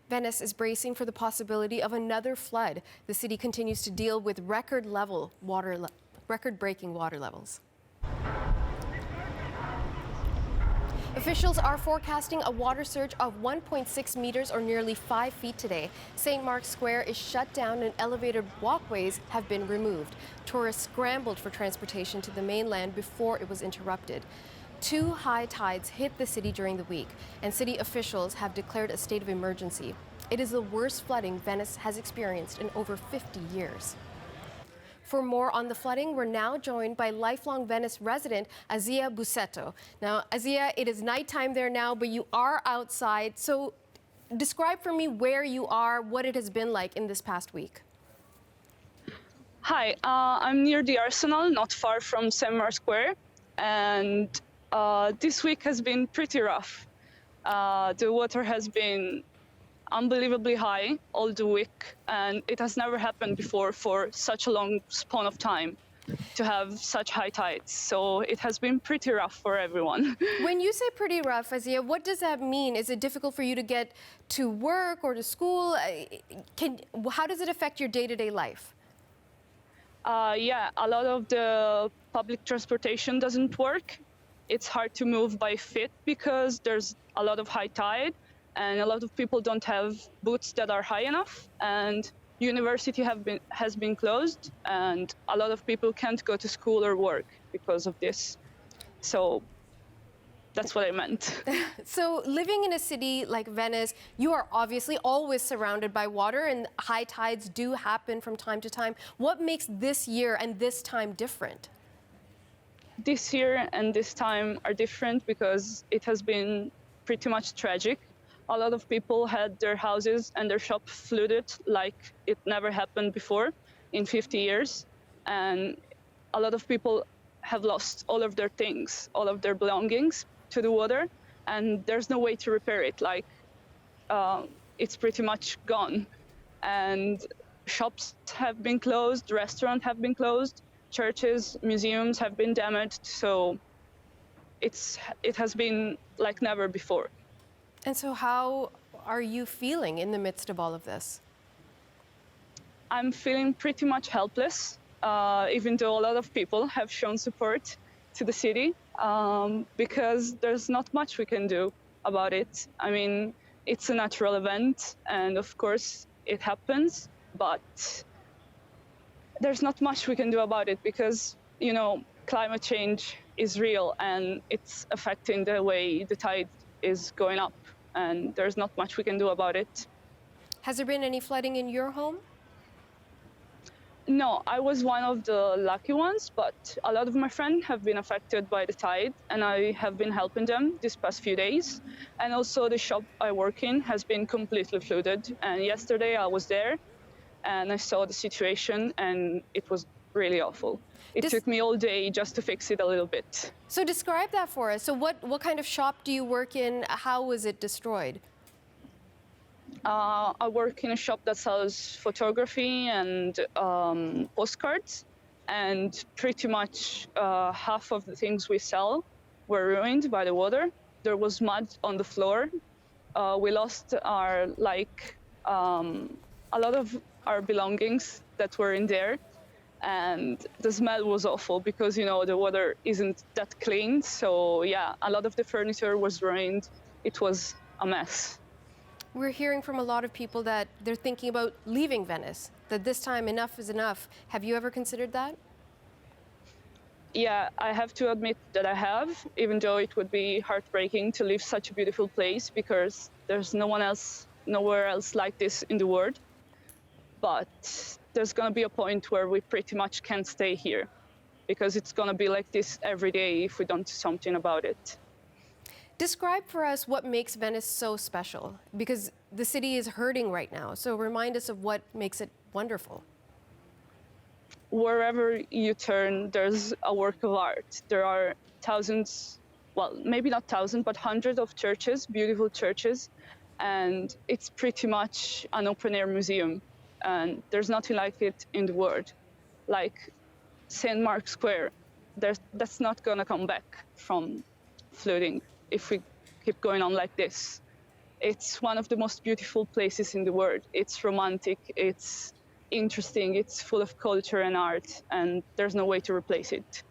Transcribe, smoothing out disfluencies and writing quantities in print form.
Venice is bracing for the possibility of another flood. The city continues to deal with record-breaking water levels. Officials are forecasting a water surge of 1.6 meters or nearly 5 feet today. St. Mark's Square is shut down and elevated walkways have been removed. Tourists scrambled for transportation to the mainland before it was interrupted. 2 high tides hit the city during the week, and city officials have declared a state of emergency. It is the worst flooding Venice has experienced in over 50 years. For more on the flooding, we're now joined by lifelong Venice resident Azia Bussetto. Now, Azia, it is nighttime there now, but you are outside. So describe for me where you are, what it has been like in this past week. Hi, I'm near the Arsenal, not far from St. Mark's Square, and this week has been pretty rough. The water has been unbelievably high all the week, and it has never happened before for such a long span of time to have such high tides. So it has been pretty rough for everyone. When you say pretty rough, Azia, what does that mean? Is it difficult for you to get to work or to school? How does it affect your day-to-day life? Yeah, a lot of the public transportation doesn't work. It's hard to move by foot because there's a lot of high tide, and a lot of people don't have boots that are high enough, and university has been closed, and a lot of people can't go to school or work because of this. So that's what I meant. So living in a city like Venice, you are obviously always surrounded by water, and high tides do happen from time to time. What makes this year and this time different? This year and this time are different because it has been pretty much tragic. A lot of people had their houses and their shop flooded like it never happened before in 50 years. And a lot of people have lost all of their things, all of their belongings to the water, and there's no way to repair it. Like, it's pretty much gone. And shops have been closed, restaurants have been closed, churches, museums have been damaged. So it has been like never before. And so how are you feeling in the midst of all of this? I'm feeling pretty much helpless, even though a lot of people have shown support to the city, because there's not much we can do about it. I mean, it's a natural event, and of course it happens, but there's not much we can do about it because, you know, climate change is real and it's affecting the way the tide is going up, and there's not much we can do about it. Has there been any flooding in your home? No, I was one of the lucky ones, but a lot of my friends have been affected by the tide, and I have been helping them these past few days. And also the shop I work in has been completely flooded. And yesterday I was there and I saw the situation, and it was really awful. It took me all day just to fix it a little bit. So describe that for us. So what kind of shop do you work in? How was it destroyed? I work in a shop that sells photography and postcards, and pretty much half of the things we sell were ruined by the water. There was mud on the floor. We lost our a lot of our belongings that were in there, and the smell was awful because, you know, the water isn't that clean. So yeah, a lot of the furniture was ruined. It was a mess. We're hearing from a lot of people that they're thinking about leaving Venice, that this time enough is enough. Have you ever considered that? Yeah, I have to admit that I have, even though it would be heartbreaking to leave such a beautiful place because there's nowhere else like this in the world. But there's going to be a point where we pretty much can't stay here because it's going to be like this every day if we don't do something about it. Describe for us what makes Venice so special, because the city is hurting right now. So remind us of what makes it wonderful. Wherever you turn, there's a work of art. There are thousands, well, maybe not thousands, but hundreds of churches, beautiful churches. And it's pretty much an open-air museum. And there's nothing like it in the world. Like St. Mark's Square, that's not going to come back from flooding if we keep going on like this. It's one of the most beautiful places in the world. It's romantic, it's interesting, it's full of culture and art, and there's no way to replace it.